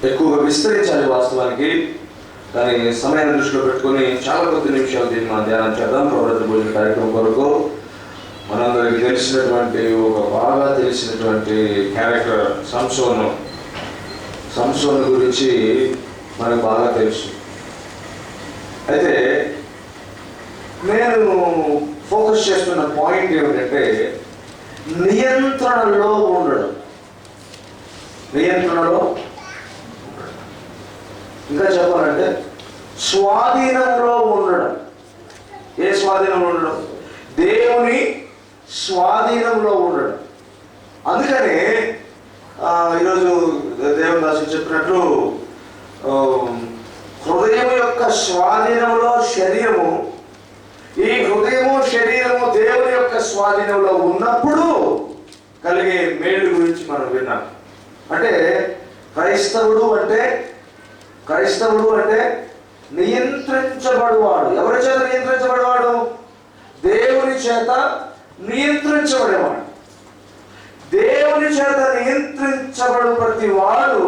ఎక్కువగా విస్తరించాలి వాస్తవానికి. కానీ సమయాన్ని దృష్టిలో పెట్టుకొని చాలా కొద్ది నిమిషాలు దీన్ని మనం ధ్యానం చేద్దాం. ప్రభుత్వ భోజన కార్యక్రమం కొరకు మనందరికి తెలిసినటువంటి బాగా తెలిసినటువంటి క్యారెక్టర్ సంసోను గురించి మనకు బాగా తెలుసు. అయితే నేను ఫోకస్ చేస్తున్న పాయింట్ ఏమిటంటే నియంత్రణలో ఉండడం. ఇంకా చెప్పాలంటే స్వాధీనంలో ఉండడం. ఏ స్వాధీనంలో ఉండడం? దేవుని స్వాధీనంలో ఉండడం. అందుకని ఈరోజు దేవుని దాసు చెప్పినట్లు హృదయం యొక్క స్వాధీనంలో శరీరము, ఈ హృదయము శరీరము దేవుని యొక్క స్వాధీనంలో ఉన్నప్పుడు కలిగే మేలు గురించి మనం విన్నాం. అంటే క్రైస్తవుడు అంటే నియంత్రించబడువాడు. ఎవరి చేత నియంత్రించబడేవాడు? దేవుని చేత నియంత్రించబడేవాడు. దేవుని చేత నియంత్రించబడు ప్రతి వాడు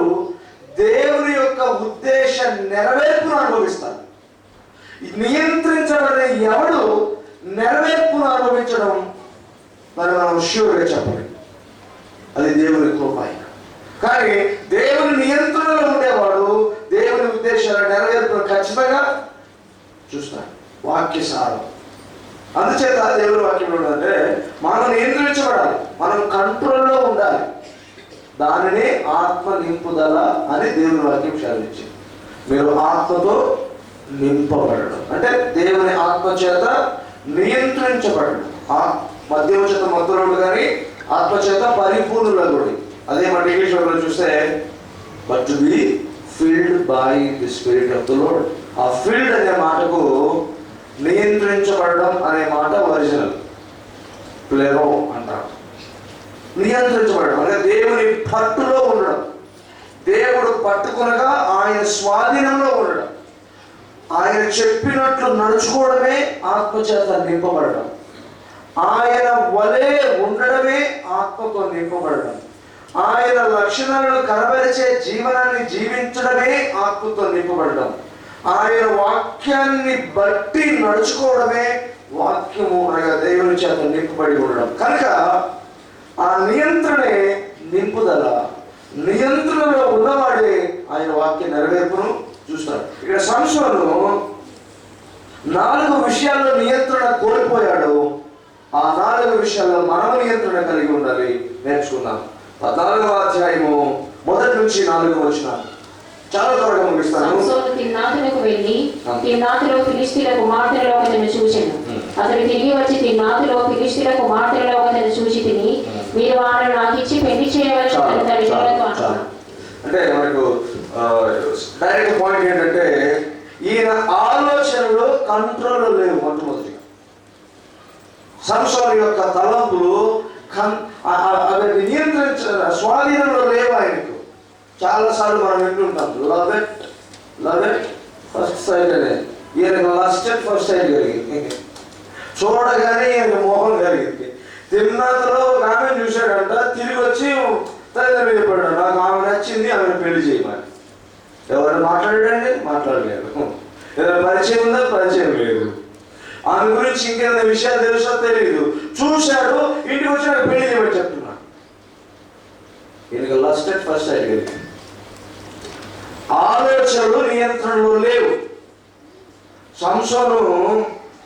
దేవుని యొక్క ఉద్దేశ నెరవేర్పును అనుభవిస్తాడు. నియంత్రించబడే ఎవడు నెరవేర్పును అనుభవించడం మరి మనం ష్యూర్గా చెప్పాలి. అది దేవుని కృప. కానీ దేవుని నియంత్రణలో ఉండేవాడు దేవుని ఉద్దేశాల నెరవేర్పును ఖచ్చితంగా చూస్తాడు. వాక్య సారం. అందుచేత దేవుని వాక్యం ఏంటంటే మనం నియంత్రించబడాలి, మనం కంట్రోల్లో ఉండాలి. దానిని ఆత్మ నింపుదల అని దేవుని వాక్యం సెలవిచ్చింది. మీరు ఆత్మతో నింపబడడం అంటే దేవుని ఆత్మ చేత నియంత్రించబడడం. మద్యం చేత మత్తులోడు కానీ ఆత్మ చేత పరిపూర్ణులగుడి. అదే మన ఇంగ్లీష్లో చూస్తే but to be filled by the spirit of the lord. ఆ ఫిల్డ్ అనే మాటకు నియంత్రించబడడం అనే మాట ఒరిజినల్ ప్లెరో అంటారు. నియంత్రించబడడం అంటే దేవుని పట్టులో ఉండడం, దేవుడు పట్టుకొనగా ఆయన స్వాధీనంలో ఉండడం, ఆయన చెప్పినట్లు నడుచుకోవడమే ఆత్మచేత నింపబడడం, ఆయన వలే ఉండడమే ఆత్మతో నింపబడడం, ఆయన లక్షణాలను కనబరిచే జీవనాన్ని జీవించడమే ఆత్మతో నింపబడడం, ఆయన వాక్యాన్ని బట్టి నడుచుకోవడమే వాక్యము అనగా దేవుని చేత నింపబడి ఉండడం. కనుక ఆ నియంత్రణే నింపుదల. నియంత్రణలో ఉన్నవాడే ఆయన వాక్య నెరవేర్పును చూస్తాడు. ఇక్కడ సంసోను 4 విషయాల్లో నియంత్రణ కోల్పోయాడు. ఆ 4 విషయాల్లో మనం నియంత్రణ కలిగి ఉండాలి. నేర్చుకున్నాం. 14వ అధ్యాయము 1 నుంచి 4 వచనాలు చాలా త్వరగా ముగిస్తాను. సంసోను తిమ్నాతునకు వెళ్ళి తిమ్నాతులో ఫిలిష్తీయుల కుమార్తెలలో ఒకరిని చూచెను. అతడు తిరిగి వచ్చి తిమ్నాతులో ఫిలిష్తీయుల కుమార్తెలలో ఒకరిని చూచి తిని మీరు వారిని నాకు ఇచ్చి పెళ్లి చేయవలసి అంటే మనకు డైరెక్ట్ పాయింట్ ఏంటంటే ఈయన ఆలోచనలు కంట్రోల్లో లేవు. మొట్టమొదటిగా సంసోను యొక్క తలంపులు అవి నియంత్రించ స్వాధీనంలో లేవు ఆయనకు. చాలాసార్లు మనం వింటుంటాం లవ్ ఎట్ ఫస్ట్ సైట్ అనే. ఈయనకు లస్ట్ ఎట్ ఫస్ట్ సైట్ కలిగింది. చూడగానే ఈయన మోహం కలిగింది. తిమ్నాతులో ఒక ఆమె చూశాడంట. తిరిగి వచ్చి తల్లిదండ్రులు చెప్పాడు నాకు ఆమె నచ్చింది, ఆమెను పెళ్లి చేయమని. ఎవరు మాట్లాడాడండి? మాట్లాడలేదు. ఏదైనా పరిచయం ఉందా? పరిచయం లేదు. ఆమె గురించి ఇంకేదైనా విషయాలు తెలుసో తెలియదు. చూశాడు, ఇంటికి వచ్చి నాకు పెళ్లి చేయమని చెప్తున్నాడు. ఈయనకు లాస్ట్ ఎట్ ఫస్ట్ సైట్ కలిగింది. ఆలోచనలు నియంత్రణలో లేవు. సంసోను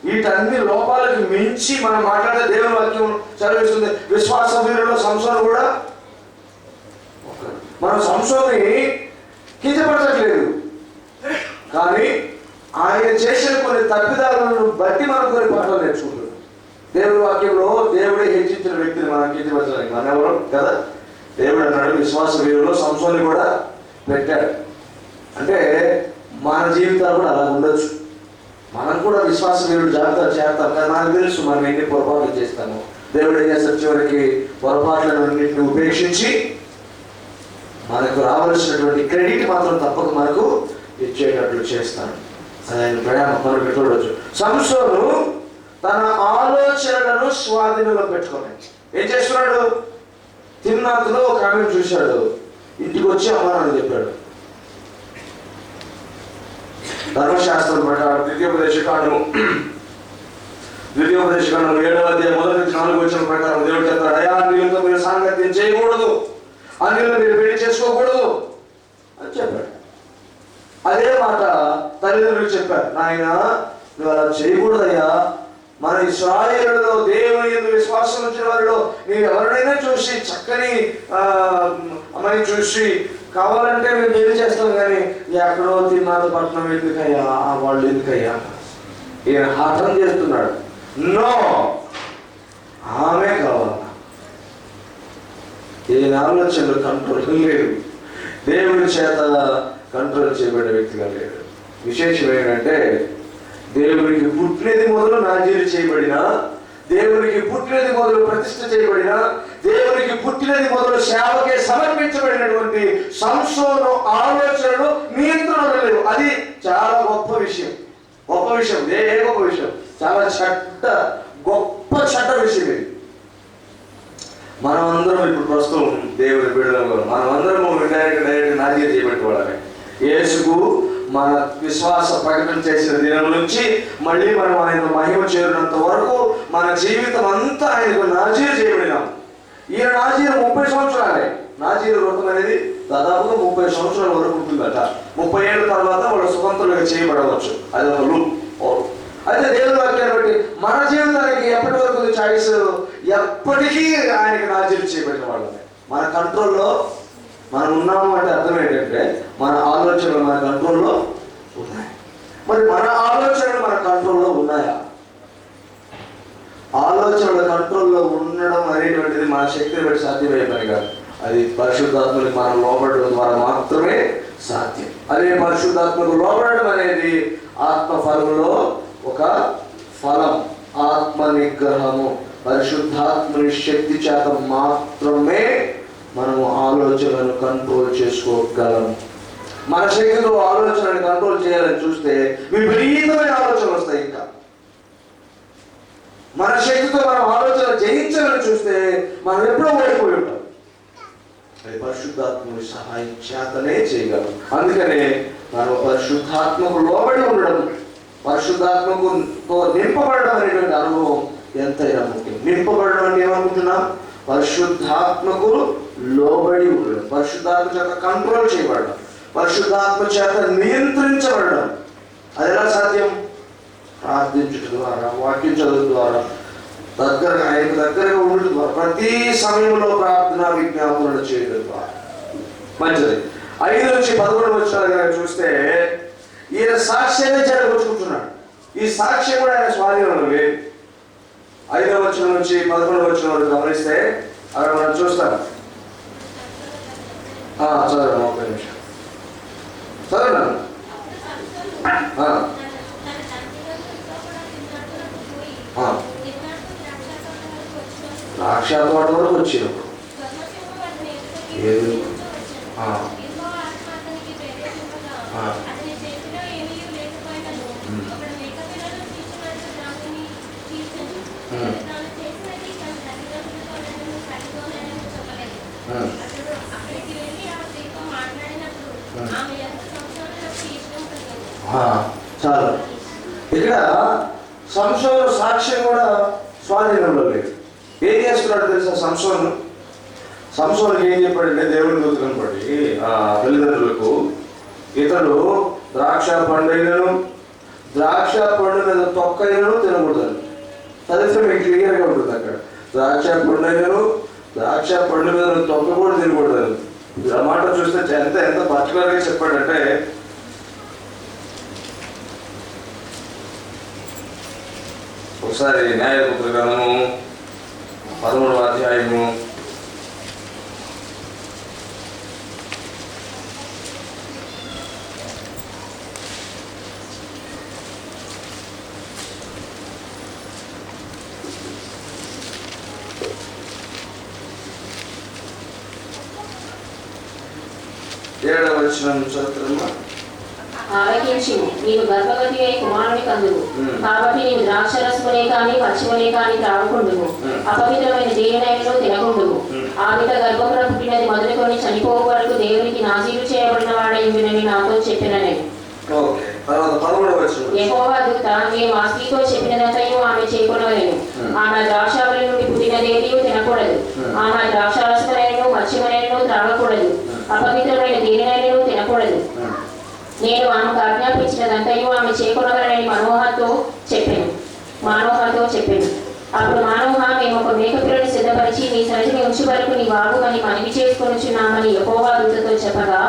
వీటన్ని లోపాలకు మించి మనం మాట్లాడే దేవుని వాక్యం చదివిస్తుంది. విశ్వాస వీరుల్లో సంసోను కూడా. మనం సంసోని కించపరచట్లేదు, కానీ ఆయన చేసిన కొన్ని తప్పిదాలను బట్టి మనం కొన్ని పాఠాలు నేర్చుకుంటున్నాం. దేవుని వాక్యంలో దేవుడే హెచ్చించిన వ్యక్తిని మనం కించపరచడానికి మన ఎవరు కదా. దేవుడు అన్నాడు విశ్వాస వీరుల్లో సంసోని కూడా పెట్టాడు. అంటే మన జీవితాలు కూడా అలా ఉండొచ్చు. మనం కూడా విశ్వాస వీరుడు జాగ్రత్తలు చేస్తాం కదా. నాకు తెలుసు మనం ఎన్ని పొరపాట్లు చేస్తాము. దేవుడు ఏం చేస్తారు? చివరికి పొరపాట్లన్నింటిని ఉపేక్షించి మనకు రావాల్సినటువంటి క్రెడిట్ మాత్రం తప్పక మనకు ఇచ్చేటట్లు చేస్తాడు. ఆయన ప్రయాణం మనం చూడవచ్చు. సంసోను తన ఆలోచనలను స్వాధీనంలో పెట్టుకున్నాడు. ఏం చేస్తున్నాడు? తిమ్నాతులో ఒక ఆమెను చూశాడు. ఇంటికి వచ్చి అమ్మానని చెప్పాడు. ధర్మశాస్త్రం ప్రకారం ద్వితీయోపదేశకాండము 7వ అధ్యాయం 1-4 ప్రకారం దేవుడు చెప్తాడు, అయ్యా అన్యులతో మీరు సాంగత్యం చేయకూడదు, అన్యులను మీరు పెళ్లి చేసుకోకూడదు అని చెప్పాడు. అదే మాట తల్లిదండ్రులు చెప్పారు, నాయన నువ్వు అలా చేయకూడదయ్యా, మన ఇశ్రాయేలులో దేవుని యందు విశ్వాసం ఉంచిన వారిలో నీవు ఎవరినైనా చూసి చక్కని అమ్మాయిని చూసి కావాలంటే మేము పెళ్లి చేస్తాం, కానీ ఎక్కడో తిన్నాడు పట్టణం ఎందుకయ్యా, వాళ్ళు ఎందుకయ్యా, ఈయన హఠం చేస్తున్నాడు. నో, ఆమె కావాల. ఈయన ఆలోచనలు కంట్రోల్ లేదు, దేవుడి చేత కంట్రోల్ చేయబడిన వ్యక్తిగా లేడు. విశేషం ఏంటంటే దేవునికి పుట్టినది మొదలు నాజీరు చేయబడిన, దేవునికి పుట్టినది మొదలు ప్రతిష్ఠ చేయబడిన, దేవునికి పుట్టినది మొదలు సేవకే సమర్పించబడినటువంటి సంసోను ఆలోచనలు నియంత్రణ లేవు. అది చాలా గొప్ప విషయం. గొప్ప విషయం, గొప్ప విషయం, చాలా గొప్ప చెడ్డ విషయం ఇది. మనమందరం ఇప్పుడు ప్రస్తుతం దేవుని బిడ్డలు, మనమందరం డైరెక్ట్ నాజీరు చేయబట్టి వాళ్ళమే. యేసుకు మన విశ్వాస ప్రకటన చేసిన దినం నుంచి మళ్ళీ మనం ఆయన మహిమ చేరినంత వరకు మన జీవితం అంతా ఆయనకు నాజీరు చేయబడినాం. ఈయన నాజీరు 30 సంవత్సరాలే. నాజీరు వ్రతం అనేది దాదాపుగా 30 సంవత్సరాల వరకు ఉంటుందట. 30 ఏళ్ళ తర్వాత వాళ్ళు స్వతంత్రులుగా చేయబడవచ్చు. అది ఒక లూప్. అయితే దేవుని వాక్యాన్ని బట్టి మన జీవితానికి ఎప్పటి వరకు చాయిస్, ఎప్పటికీ ఆయనకి నాజీరు చేయబడిన వాళ్ళమే. మన కంట్రోల్లో మనం ఉన్నాము అంటే అర్థం ఏంటంటే మన ఆలోచనలు మన కంట్రోల్లో ఉన్నాయి. మరి మన ఆలోచనలు మన కంట్రోల్లో ఉన్నాయా? ఆలోచనల కంట్రోల్లో ఉండడం అనేటువంటిది మన శక్తిని బట్టి సాధ్యమయ్యే పని కాదు. అది పరిశుద్ధాత్మకి మనం లోబడడం ద్వారా మాత్రమే సాధ్యం. అదే పరిశుద్ధాత్మకు లోబడడం అనేది ఆత్మ ఫలంలో ఒక ఫలం. ఆత్మ నిగ్రహము, పరిశుద్ధాత్మని శక్తి చేత మాత్రమే మనము ఆలోచనలను కంట్రోల్ చేసుకోగలం. మన శక్తితో ఆలోచనని కంట్రోల్ చేయాలని చూస్తే విపరీతమైన ఆలోచనలు వస్తాయి. ఇంకా మన శక్తితో మనం ఆలోచన జయించాలని చూస్తే మనం ఎప్పుడో ఓడిపోయి ఉంటాం. అది పరిశుద్ధాత్మని సహాయం చేతనే చేయగలం. అందుకనే మనం పరిశుద్ధాత్మకు లోబడి ఉండడం, పరిశుద్ధాత్మకు నింపబడడం అనేటువంటి అనుభవం ఎంతైనా ముఖ్యం. నింపబడడం అంటే ఏమనుకుంటున్నాం? పరిశుద్ధాత్మకు లోబడి ఉండడం, పరిశుద్ధాత్మ చేత కంట్రోల్ చేయబడడం, పరిశుద్ధాత్మ చేత నియంత్రించబడడం. అది ఎలా సాధ్యం? ప్రార్థించడం ద్వారా, వాక్యం చదవడం ద్వారా, ఆయనకు దగ్గరగా ఉండడం ద్వారా, ప్రతి సమయంలో ప్రార్థన విజ్ఞాపనలు చేయడం ద్వారా. మంచిది. 5-11 చూస్తే ఈయన సాక్ష్యాన్ని చెడగొట్టుకుంటున్నాడు. ఈ సాక్ష్యం కూడా ఆయన స్వాధీనంలో లేదు. 5వ వచనం నుంచి 11వ వచనం వరకు గమనిస్తే అక్కడ మనం చూస్తాం. చదవండి, 30 నిమిషం చదవండి. ద్రాక్ష తోట వరకు వచ్చినప్పుడు ఏది చాలు. ఇక్కడ సంసోను సాక్ష్యం కూడా స్వాధీనంలో లేదు. ఏం చేస్తున్నాడు తెలుసా? సంసోనుకి ఏం చెప్పాడంటే, దేవుని దూత కనపడి తల్లిదండ్రులకు, ఇతడు ద్రాక్ష పండు మీద తొక్కైనను తినకూడదు. చదివితే మీకు క్లియర్గా ఉంటుంది. అక్కడ ద్రాక్ష పండు మీద తొక్క కూడా తినకూడదు. ఆ మాట చూస్తే ఎంత పర్టికులర్గా చెప్పాడంటే, ఒకసారి న్యాయపుత్ర గ్రంథము 13వ అధ్యాయము 7వ వచనం చదువుతున్నా. ఆలకించుము, నీవు గర్భవతి అయి కుమారుని కందువు. కాబట్టి నీవు ద్రాక్షరసమునే కానీ పచ్చిమనే కానీ త్రాగకుండుము, అపవిత్రమైన దేనినైనను తినకుండుము. ఆ బిడ్డ గర్భమున పుట్టినది మొదలుకొని చనిపోవు వరకు దేవునికి నాజీరు చేయబడిన వాడై ఉండునని నాతో చెప్పిన నేను. ఓకే, తర్వాత 13వ వచనం. యెహోవా దూత, నేను ఆ స్త్రీతో చెప్పినదంతయు ఆమె చేయకొనవలెను. ఆమె ద్రాక్షావళి నుండి పుట్టినదేదియు తినకూడదు. ఆమె ద్రాక్షారసమునైనను మత్స్యమునైనను త్రాగకూడదు. అపవిత్రమైన దేనినైనను తినకూడదు. నేను ఆమెకు ఆజ్ఞాపించినదంతయు ఆమె చేయకొనవలెనని మానోహతో చెప్పెను. అప్పుడు మానోహ, మేము ఒక మేకపిల్లని సిద్ధపరిచి నీ సన్నిధిని ఉంచు వరకు నీ వాగుమని మనవి చేసుకొనుచున్నామని యెహోవా దూతతో చెప్పగా,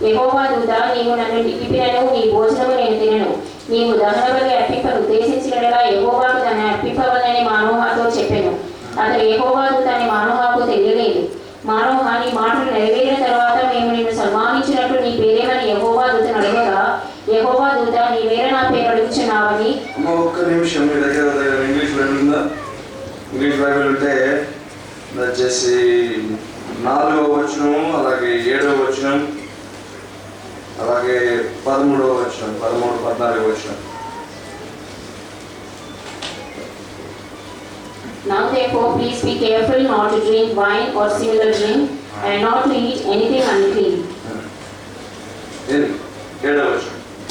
యెహోవా దూత, నీవు నన్ను నిలిపినను నీ భోజనము నేను తినను. నీవు దహనబలి అర్పింపను ఉద్దేశించినట్లా యెహోవాకు దాన్ని అర్పింపవలని మానోహతో చెప్పెను. అతడు యెహోవా దూత అని మానోహకు తెలియలేదు. మానోహ, నీ మాటలు నెరవేరిన తర్వాత మేము నిన్ను సన్మానించినట్లు నీ పేరేమని యెహోవా దూతను అడగగా, యెహోవా దూత, నీ వేరే నా పేరు అడుగుచున్నావని. ఒక్క నిమిషం, మీ దగ్గర ఇంగ్లీష్ బైబిల్ ఉందా? ఇంగ్లీష్ బైబిల్ ఉంటే వచ్చేసి 4వ వచనం, అలాగే 7వ వచనం, అలాగే 13వ వచనం, 13, 14వ వచనం. Now therefore please be careful not to drink wine or similar drink, and not to eat anything unclean.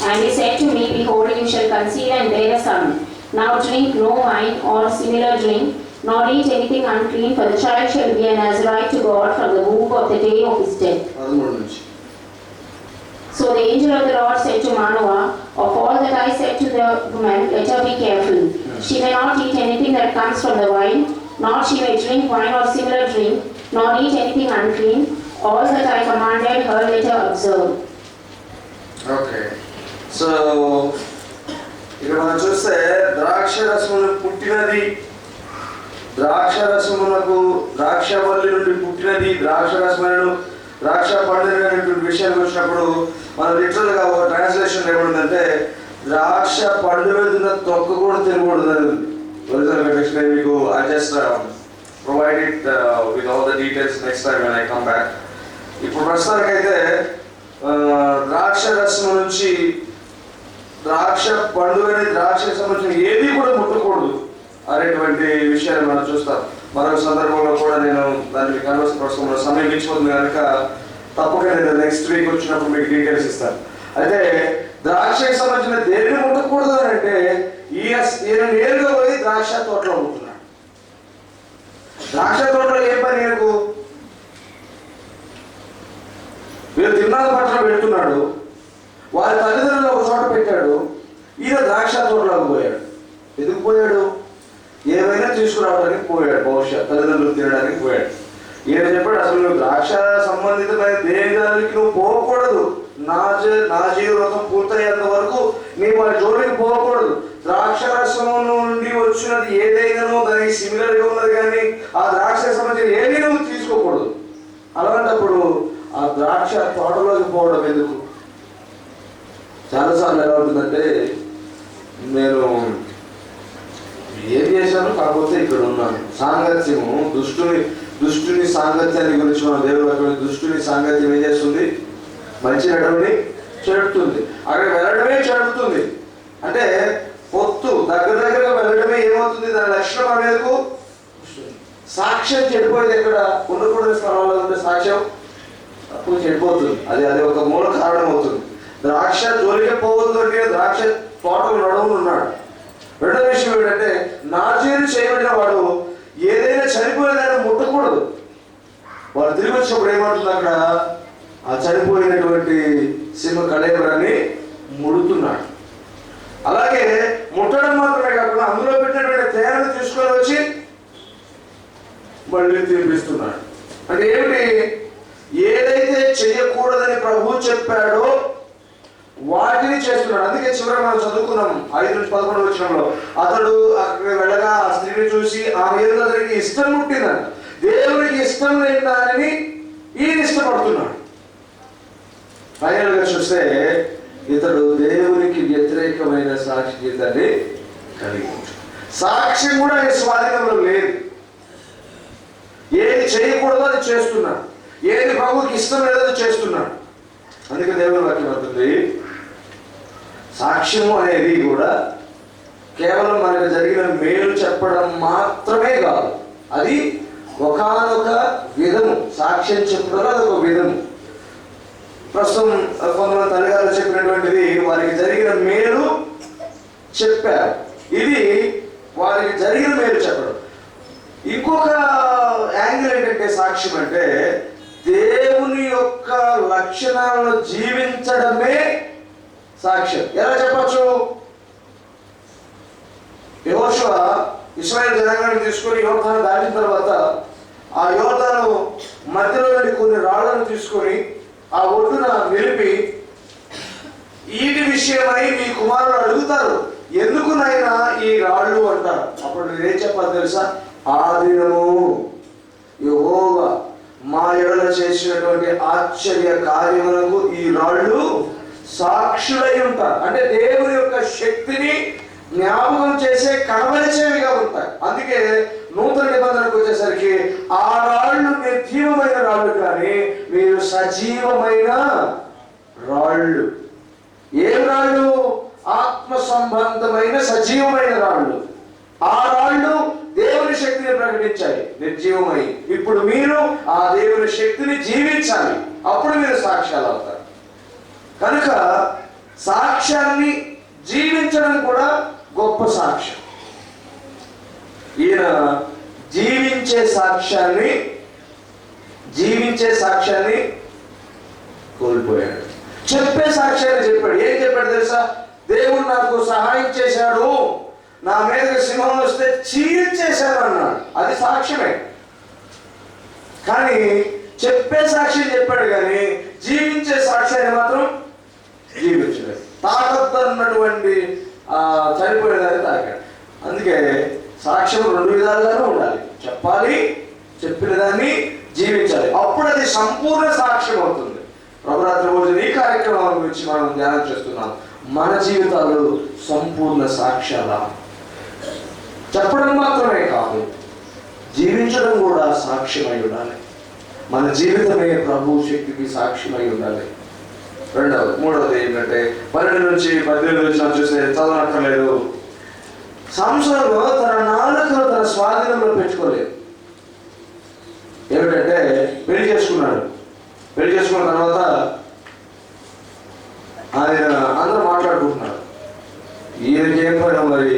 And he said to me, behold, you shall conceive and bear a son. Now drink no wine or similar drink, nor eat anything unclean, for the child shall be a Nazarite to God from the womb of the day of his death. So the angel of the Lord said to Manoah, of all that I said to the woman, let her be careful. She may not eat anything that comes from the vine, nor she may drink wine or similar drink, nor eat anything unclean. All that I commanded her, let her observe. Okay. So, ఇక్కడ మనం చూస్తే ద్రాక్షరసమును పుట్టినది, ద్రాక్షవల్లి నుండి పుట్టినది ద్రాక్షరసములను ద్రాక్ష పండుగ అనేటువంటి విషయానికి వచ్చినప్పుడు మనం లిటరల్గా ఒక ట్రాన్స్లేషన్ ఏముందంటే ద్రాక్ష పండు మీద తొక్క కూడా తినకూడదు అని ఒరిజినల్ కండిషన్. మీకు I just provide it with all the details next time when I come back. ఇప్పుడు ప్రస్తుతానికైతే ద్రాక్ష రసం నుంచి ద్రాక్ష పండు అనే ద్రాక్షకు సంబంధించిన ఏది కూడా ముట్టకూడదు అనేటువంటి విషయాన్ని మనం చూస్తాం. మరొక సందర్భంలో కూడా నేను దాన్ని కన్వర్స్ పరచుకున్న సమయం మించిపోతుంది కనుక తప్పకుండా నేను నెక్స్ట్ వీక్ వచ్చినప్పుడు మీకు డీటెయిల్స్ ఇస్తాను. అయితే ద్రాక్షకు సంబంధించిన దేనిని ముట్టకూడదు అని అంటే ఈయన నేరుగా పోయి ద్రాక్ష తోటలో ఉంటున్నాడు. ద్రాక్ష తోటలో ఏం పని ఈయనకు? వీళ్ళు తిన్నాల పట్ల పెడుతున్నాడు, వారి తల్లిదండ్రులు ఒక చోట పెట్టాడు, ఈయన ద్రాక్ష తోటలోకి పోయాడు. ఎందుకు పోయాడు? ఏమైనా తీసుకురావడానికి పోయాడు, బహుశా తల్లిదండ్రులు తినడానికి పోయాడు. ఈయన చెప్పాడు, అసలు నువ్వు ద్రాక్ష సంబంధితమైన దేని దానికి నువ్వు పోకూడదు, నా జీవితం పూర్తయ్యేంత వరకు నీ వాళ్ళ జోలికి పోకూడదు. ద్రాక్ష రసము నుండి వచ్చినది ఏదైనానో దానికి సిమిలర్గా ఉన్నది, కానీ ఆ ద్రాక్ష సంబంధించిన ఏది నువ్వు తీసుకోకూడదు. అలాంటప్పుడు ఆ ద్రాక్ష తోటలోకి పోవడం ఎందుకు? చాలాసార్లు ఎలా ఉంటుందంటే, నేను ఏం చేశాను, కాకపోతే ఇక్కడ ఉన్నాను. సాంగత్యము, దుష్టుని సాంగత్యాన్ని గురించి మన దేవుడు దుష్టుని సాంగత్యం ఏం చేస్తుంది? మంచి నడవని చెడుతుంది, అక్కడికి వెళ్ళడమే చెడుతుంది. అంటే పొత్తు దగ్గరగా వెళ్ళడమే ఏమవుతుంది? దాని లక్షణం అనేది సాక్ష్యం చెడిపోయేది. ఎక్కడ ఉండకూడని స్థలాల్లో ఉంటే సాక్ష్యం అప్పుడు చెడిపోతుంది. అది ఒక మూల కారణం అవుతుంది. ద్రాక్ష జోలికి పోవద్దు అంటే ద్రాక్ష తోటలు నడువులు ఉన్నాడు. రెండో విషయం ఏంటంటే, నాజీరు చేయబడిన వాడు ఏదైనా చనిపోయిన ముట్టకూడదు. వాడు తిరిగి వచ్చినప్పుడు ఏమంటుంది? అక్కడ ఆ చనిపోయినటువంటి సింహ కళేబరాన్ని ముడుతున్నాడు. అలాగే ముట్టడం మాత్రమే కాకుండా అందులో పెట్టినటువంటి తేనెను తీసుకొని వచ్చి మళ్ళీ తినిపిస్తున్నాడు. అంటే ఏమిటి? ఏదైతే చేయకూడదని ప్రభువు చెప్పాడో వాటిని చేస్తున్నాడు. అందుకే చివరి మనం చదువుకున్నాం 5-11 వచనంలో, అతడు అక్కడికి వెళ్ళగా ఆ స్త్రీని చూసి ఆమె ఏదో అతనికి ఇష్టం పుట్టిందంట. దేవునికి ఇష్టం లేని దానిని ఈయన ఇష్టపడుతున్నాడు. ఫైనల్ గా చూస్తే ఇతడు దేవునికి వ్యతిరేకమైన సాక్షి జీవితాన్ని కలిగి ఉంటాడు. సాక్ష్యం కూడా ఆయన స్వాధీనంలో లేదు. ఏది చేయకూడదో అది చేస్తున్నాడు, ఏది ప్రభువుకి ఇష్టం లేదో అది చేస్తున్నాడు. అందుకే దేవుని వాక్యం అవుతుంది, సాక్ష్యము అనేది కూడా కేవలం మనకు జరిగిన మేలు చెప్పడం మాత్రమే కాదు, అది ఒకానొక విధము. సాక్ష్యం చెప్పడం అదొక విధము. ప్రస్తుతం కొంతమంది తల్లిగారు చెప్పినటువంటిది వారికి జరిగిన మేలు చెప్పారు. ఇది వారికి జరిగిన మేలు చెప్పడం. ఇంకొక యాంగిల్ ఏంటంటే సాక్ష్యం అంటే దేవుని యొక్క లక్షణాలను జీవించడమే సాక్ష్యం. ఎలా చెప్పచ్చు? యెహోషువ ఇశ్రాయేలు జనాంగాన్ని తీసుకొని యోర్దాను దాటిన తర్వాత ఆ యోర్దాను మధ్యలో నుండి కొన్ని రాళ్లను తీసుకొని ఆ ఒడ్డున నిలిపి, వీటి విషయమై మీ కుమారులు అడుగుతారు, ఎందుకు నైనా ఈ రాళ్ళు అంటారు. అప్పుడు నేనేం చెప్పాలి తెలుసా? ఆ దినము యెహోవా మా ఎడల చేసినటువంటి ఆశ్చర్య కార్యములకు ఈ రాళ్ళు సాక్షులై ఉంటారు. అంటే దేవుని యొక్క శక్తిని జ్ఞాపకం చేసే కనబరిచేవిగా ఉంటాయి. అందుకే నూతన నిబంధనకు వచ్చేసరికి ఆ రాళ్ళు నిర్జీవమైన రాళ్ళు కానీ మీరు సజీవమైన రాళ్ళు. ఏ రాళ్ళు? ఆత్మ సంబంధమైన సజీవమైన రాళ్ళు. ఆ రాళ్ళు దేవుని శక్తిని ప్రకటించాలి నిర్జీవమై. ఇప్పుడు మీరు ఆ దేవుని శక్తిని జీవించాలి, అప్పుడు మీరు సాక్ష్యాలు అవుతారు. కనుక సాక్ష్యాన్ని జీవించడం కూడా గొప్ప సాక్ష్యం. ఈయన జీవించే సాక్ష్యాన్ని కోల్పోయాడు. చెప్పే సాక్ష్యాన్ని చెప్పాడు. ఏం చెప్పాడు తెలుసా? దేవుడు నాకు సహాయం చేశాడు, నా మీద సింహం వస్తే చీల్చేశాడు అన్నాడు. అది సాక్ష్యమే. కానీ చెప్పే సాక్ష్యం చెప్పాడు, కానీ జీవించే సాక్ష్యాన్ని మాత్రం జీవించలేదు. తాకద్దన్నటువంటి చనిపోయేదాన్ని తాకాడు. అందుకే సాక్ష్యం రెండు విధాలుగానే ఉండాలి. చెప్పాలి, చెప్పిన దాన్ని జీవించాలి, అప్పుడు అది సంపూర్ణ సాక్ష్యం అవుతుంది. ప్రభురాత్రి రోజు ఈ కార్యక్రమం గురించి మనం ధ్యానం చేస్తున్నాం. మన జీవితాలు సంపూర్ణ సాక్ష్యాల. చెప్పడం మాత్రమే కాదు, జీవించడం కూడా సాక్ష్యమై ఉండాలి. మన జీవితమే ప్రభు శక్తికి సాక్ష్యమై ఉండాలి. మూడవది ఏంటంటే 12 నుంచి 18 చూస్తే చదవనక్కర్లేదు. సంసోను తన నాలుకను తన స్వాధీనంలో పెంచుకోలేదు. ఏమిటంటే పెళ్లి చేసుకున్నాడు. పెళ్లి చేసుకున్న తర్వాత ఆయన అందరూ మాట్లాడుకుంటున్నారు. ఈయనకి ఏం పోయినా మరి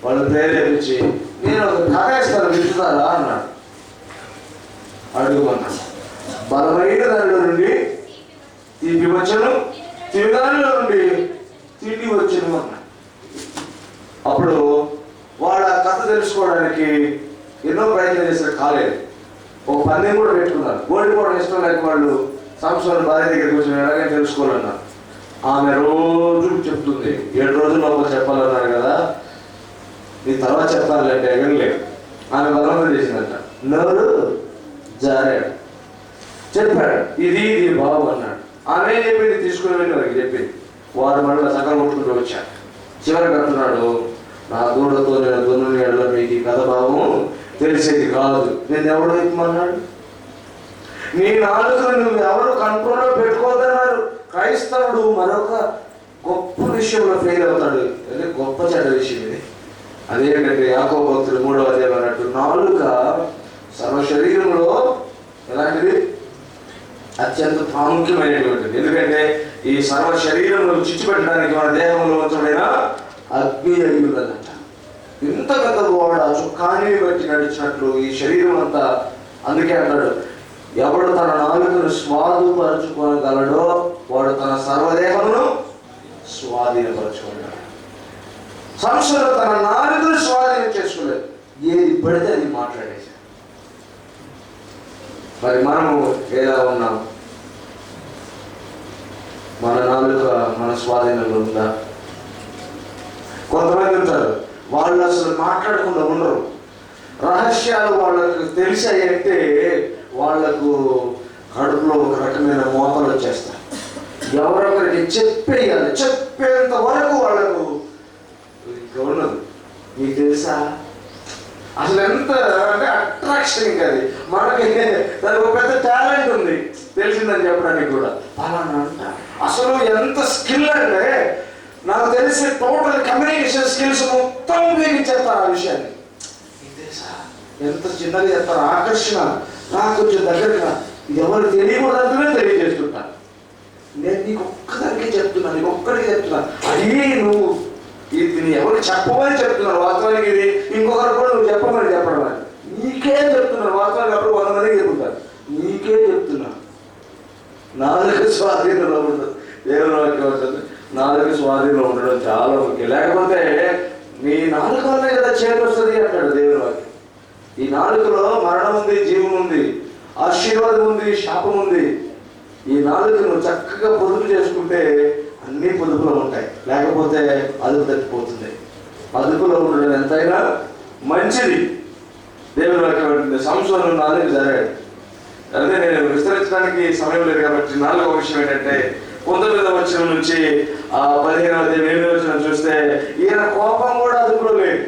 వాళ్ళు ప్రేరేపించి, నేను ఒక కథ ఇస్తాను వింటున్నారా అన్నాడు. అడుగుమన్నాడు. బలమైన దానిలో నుండి తీపి వచ్చను, తీపి దానిలో నుండి తిండి వచ్చను అన్నాడు. అప్పుడు వాళ్ళ కథ తెలుసుకోవడానికి ఎన్నో ప్రయత్నం చేశారు, కాలేదు. ఒక పందెం కూడా పెట్టుకున్నారు. ఓడిపోవడం ఇష్టం లేక వాళ్ళు సంవత్సరాలు భార్య దగ్గరికి వచ్చి ఎలాగైనా తెలుసుకోవాలన్నారు. ఆమె రోజు చెప్తుంది, 7 రోజుల లోపల చెప్పాలన్నారు కదా, నీ తర్వాత చెప్పాలంటే వినలేదు. ఆమె బలవంతం చేసిందంట. నోరు జారాడు, చెప్పాడు, ఇది బాబు అన్నాడు. ఆమె చెప్పింది తీసుకుని వెళ్ళి వారికి చెప్పింది. వారు మళ్ళీ సగం కొట్టుకుంటూ వచ్చాడు. చివరికి అంటున్నాడు, నా దూడతో నేను దున్ను ఏళ్ళ మీకు ఈ కథ భావము తెలిసేది కాదు. నేను ఎవడు చెప్పమన్నాడు? నీ నాలుకను నువ్వు ఎవరు కంట్రోల్లో పెట్టుకోవద్దన్నారు. క్రైస్తవుడు మరొక గొప్ప విషయంలో ఫెయిల్ అవుతాడు. అదే గొప్ప చెడ్డ విషయం ఇది. అదేంటంటే యాకోబు భక్తుడు 3వ అధ్యాయం అన్నట్టు, నాలుక సర్వ శరీరంలో ఎలాంటిది? అత్యంత ప్రాముఖ్యమైనటువంటిది. ఎందుకంటే ఈ సర్వ శరీరంలో చిచ్చు పెట్టడానికి మన దేహంలో ఉంచబడిన అగ్ని అయి ఉన్నదంట. ఇంత పెద్ద గోడ చుక్కాని బట్టి నడిచినట్లు ఈ శరీరం అంతా. అందుకే అన్నాడు, ఎవడు తన నాలుకను స్వాధీనపరచుకోగలడో వాడు తన సర్వదేహమును స్వాధీనపరచుకున్నాడు. సంస్థలు తన నాలుకను స్వాధీనం చేసుకోలేదు, ఏది పడితే అది మాట్లాడేశాడు. మరి మనము ఎలా ఉన్నాం? మన నాలుక మన స్వాధీనంలో ఉందా? కొంతమంది ఉంటారు, వాళ్ళు అసలు మాట్లాడకుండా ఉండరు. రహస్యాలు వాళ్ళకు తెలిసాయంటే వాళ్లకు కడుపులో ఒక రకమైన మోతలు వచ్చేస్తాయి. ఎవరొకరికి చెప్పేయాలి, చెప్పేంత వరకు వాళ్ళకు ఇంకా ఉండదు. మీకు తెలుసా అసలు ఎంత అంటే అట్రాక్షన్ ఇంకా అది. మనకి దానికి ఒక పెద్ద టాలెంట్ ఉంది, తెలిసిందని చెప్పడానికి కూడా. పలానా అంట అసలు ఎంత స్కిల్ అంటే నాకు తెలిసి టోటల్ కమ్యూనికేషన్ స్కిల్స్ మొత్తం ఉపయోగించేస్తారు ఆ విషయాన్ని. మీకు తెలుసా ఎంత చిన్నగా చేస్తారు, ఆకర్షణ నాకు కొంచెం దగ్గరగా, ఇది ఎవరు తెలియకూడదంటూనే తెలియజేస్తుంటారు. నేను నీకు ఒక్కదానికే చెప్తున్నా, నీకు ఒక్కడికే చెప్తున్నా. అది నువ్వు ఇది ఎవరికి చెప్పమని చెప్తున్నాను. వాస్తవానికి ఇది ఇంకొకరు కూడా నువ్వు చెప్పమని చెప్పడం అని నీకే చెప్తున్నాను. వాస్తవానికి అప్పుడు 100 మందికి చెప్తాను, నీకే చెప్తున్నా. నాలుగు స్వాధీనంలో ఉంటుంది. దేవుని వాక్యం ఉంటుంది, నాలుగు స్వాధీనంలో ఉండడం చాలా ముఖ్యం. లేకపోతే నీ నాలుగు వల్లే కదా చేతి వస్తుంది అంటాడు దేవుని వాక్యం. ఈ నాలుగులో మరణం ఉంది, జీవం ఉంది, ఆశీర్వాదం ఉంది, శాపం ఉంది. ఈ నాలుగును చక్కగా పొదుపు చేసుకుంటే అన్ని పొదుపులో ఉంటాయి. లేకపోతే అదుపు తప్పిపోతుంది. అదుపులో ఉండడం ఎంతైనా మంచిది. దేవుని వాక్యం ఉంటుంది. సంసోను 4 జరిగాడు. అదే నేను విస్తరించడానికి సమయం లేదు కాబట్టి 4వ విషయం ఏంటంటే 19వ వచనం నుంచి 15వ వచనం చూస్తే ఈయన కోపం కూడా అదుపులో లేదు.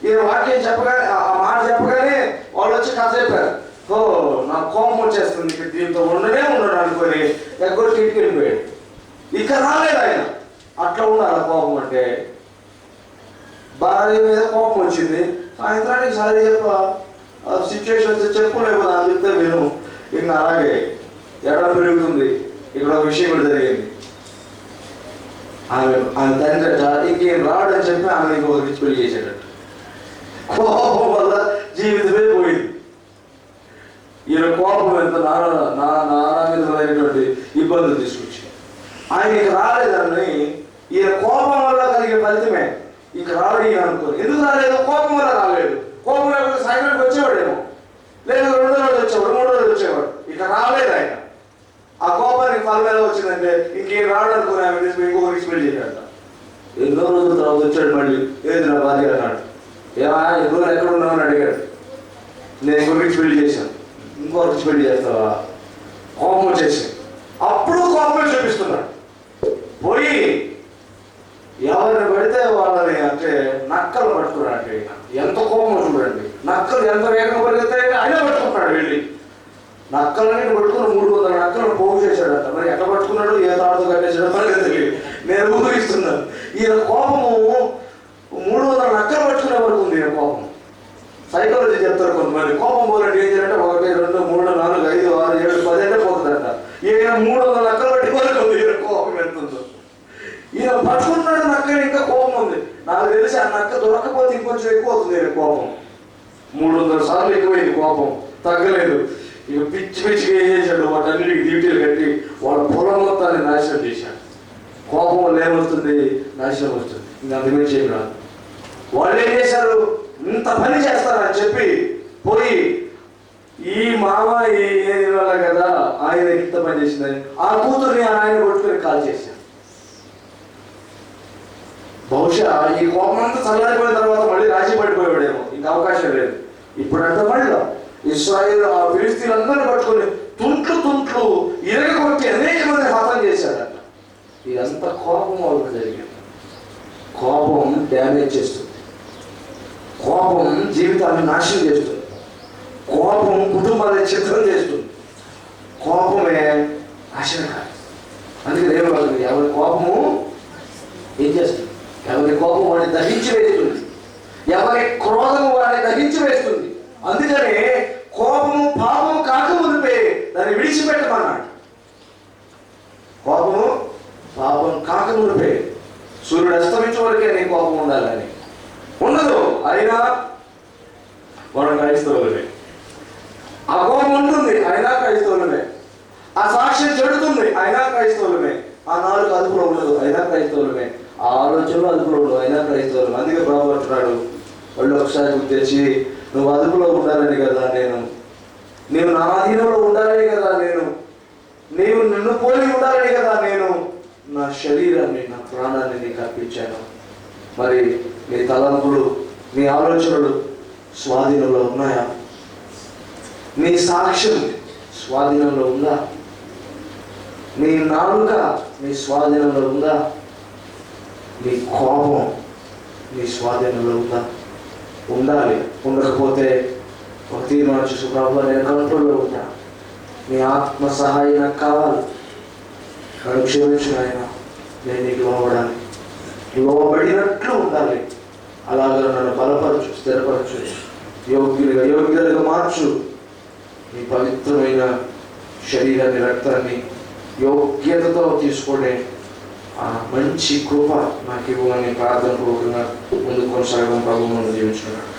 ఈయన వాక్యం చెప్పగానే, ఆ మాట చెప్పగానే వాళ్ళు వచ్చి కథ చెప్పారు. ఓ నాకు కోపం వచ్చేస్తుంది, దీంతో ఉండనే ఉండడు అనుకొని ఎగ్గొట్టి ఇంటికి వెళ్ళిపోయాడు. ఇక రాలేదు ఆయన. అట్లా ఉండాలి కోపం అంటే. భార్య మీద కోపం వచ్చింది, సాయంత్రానికి సారీ చెప్ప సిచ్యువేషన్స్ చెప్పు, లేకపోతే అని చెప్తే విను. ఇంకా అలాగే ఎడ పెరుగుతుంది. ఇక్కడ ఒక విషయం కూడా జరిగింది. ఆమె తండ్రి ఇంకేం రాడని చెప్పి ఆమె ఇంకొకరికి పెళ్లి చేసేటట్టు. కోపం వల్ల జీవితమే పోయింది. ఈయన కోపం ఎంత నానావిధమైనటువంటి ఇబ్బందులు తీసుకొచ్చి ఆయనకి రాలేదని, ఈయన కోపం వల్ల కలిగే ఫలితమే ఇక రాడు ఈయన అనుకోని. ఎందుకు రాలేదు? కోపం వల్ల రాలేదు. కోపం లేకపోతే సాయంత్రానికి వచ్చేవాడేమో, లేదా 2 రోజులు వచ్చేవాడు, 3 రోజులు వచ్చేవాడు. ఇక రాలేదు ఆయన. ఆ కోపానికి ఫలం ఎలా వచ్చిందంటే ఇంకేం రాడు అనుకుని ఆమె ఇంకొకరికి పెళ్లి చేశాడు. ఎన్నో రోజుల తర్వాత వచ్చాడు మళ్ళీ. ఏది నా భార్య అన్నాడు. ఏమా ఎన్నో ఎక్కడ ఉన్నామని అడిగాడు. నేను ఇంకొకరికి పెళ్లి చేశాను. ఇంకొకరికి పెళ్లి చేస్తావా? కోపం వచ్చేసి అప్పుడు కోపం చూపిస్తున్నాడు. పోయి ఎవరిని పడితే వాళ్ళని అంటే నక్కలు పట్టుకున్నాడు. ఎంత కోపం చూడండి. నక్కలు ఎంత వేగంగా పరిగెత్తాయి, అయినా పట్టుకుంటున్నాడు. వెళ్ళి నక్కలని పట్టుకుని 300 నక్కలను పోగు చేశాడట. మరి ఎట్లా పట్టుకున్నాడు, ఏ తాడుతో కట్టేసాడో మనకి తెలియదు. నేను ఊహిస్తున్నాను. ఈయన కోపము 300 నక్కలు పట్టుకునే వరకు ఉంది. ఈయన కోపం సైకాలజీ చెప్తారు కొంతమంది. కోపం పోలంటే ఏం చేయాలంటే 1, 2, 3, 4, 5, 6, 7, 10 అంటే పోతుందంట. ఈయన 300 నక్కలు పట్టి వరకు ఉంది. ఈయన కోపం ఎంత ఉందో. ఈయన పట్టుకుంటున్నాడు నక్కని, ఇంకా కోపం ఉంది. నాకు తెలిసి ఆ నక్క దొరకపోతే ఇంకొంచెం ఎక్కువ అవుతుంది ఈయన కోపం. 300 సార్లు ఎక్కువైంది కోపం, తగ్గలేదు. ఇక పిచ్చిగా ఏం చేశాడు, వాటన్నిటికి డ్యూటీలు కట్టి వాళ్ళ పొలం మొత్తాన్ని నాశనం చేశాడు. కోపం వల్ల ఏమొస్తుంది? నాశనం వస్తుంది. ఇంకా అందుకని చేయరాదు. వాళ్ళు ఏం చేశారు? ఇంత పని చేస్తారని చెప్పి పోయి ఈ మామ వల్ల కదా ఆయన ఇంత పని చేసిందని ఆ కూతుర్ని ఆయన కొట్టుకుని కాల్ చేశారు. బహుశా ఈ కోపం అంతా చల్లారిపోయిన తర్వాత మళ్ళీ రాజీ పడిపోయాడేమో. ఇంకా అవకాశం లేదు. ఇప్పుడంతా మళ్ళీ ఇశ్రాయేలు ఆ ఫిలిస్తీన్లందరినీ పట్టుకొని తుంట్లు ఇరగొట్టి అనేక మంది హతం చేశాడట. ఇదంతా కోపం వల్ల జరిగింది. కోపం డ్యామేజ్ చేస్తుంది. కోపం జీవితాన్ని నాశనం చేస్తుంది. కోపం కుటుంబాన్ని చిత్రం చేస్తుంది. కోపమే నాశనకారి. అందుకే దేవుడు ఎవరి కోపము ఏం చేస్తుంది? ఎవరి కోపం వాడిని దహించి వేస్తుంది. ఎవరి క్రోధము వాడిని దహించి వేస్తుంది. అందుకనే కోపము పాపము కాకముందే దాన్ని విడిచిపెట్టమన్నాడు. కోపము పాపం కాకముందే, సూర్యుడు అస్తమించే వరకే నీ కోపం ఉండాలని ఉండదు. అయినా వాడు క్రైస్తవులమే. ఆ కోపం ఉంటుంది, అయినా క్రైస్తవులమే. ఆ సాక్ష్యం చెడుతుంది, అయినా క్రైస్తవులమే. ఆ నాలుగు అదుపులో ఉండదు, అయినా క్రైస్తవులమే. ఆ ఆలోచనలు అదుపులో ఉండదు, అయినా క్రైస్తవులమే. అందుకే ప్రభు అంటున్నాడు, వాళ్ళు ఒకసారి గుర్తించి నువ్వు అదుపులో ఉండాలని కదా నేను, నీవు నా ఆధీనంలో ఉండాలని కదా నేను, నీవు నన్ను పోలి ఉండాలని కదా నేను నా శరీరాన్ని, నా ప్రాణాన్ని నీకు అర్పించాను. మరి నీ తలంపులు, నీ ఆలోచనలు స్వాధీనంలో ఉన్నాయా? నీ సాక్ష్యం స్వాధీనంలో ఉందా? నీ నాలుక నీ స్వాధీనంలో ఉందా? నీ కోపం నీ స్వాధీనంలో ఉందా? ఉండాలి. ఉండకపోతే ఒక తీర్మానం చేసు, ప్రభు నేను కంట్రోల్లో ఉంటా, నీ ఆత్మ సహాయం నాకు కావాలి, నన్ను క్షమించు ఆయన, నేను నీకు లోబడాలి, లోబడినట్లు ఉండాలి. అలాగే నన్ను బలపరచు, స్థిరపరచు, యోగ్యులుగా మార్చు. నీ పవిత్రమైన శరీరాన్ని రక్తాన్ని యోగ్యతతో తీసుకునే మంచి కృప నాకు ఇవ్వమని ప్రార్థన పూర్వకంగా ముందు కొనసాగడం ప్రభువు మనం జీవించుకున్నాడు.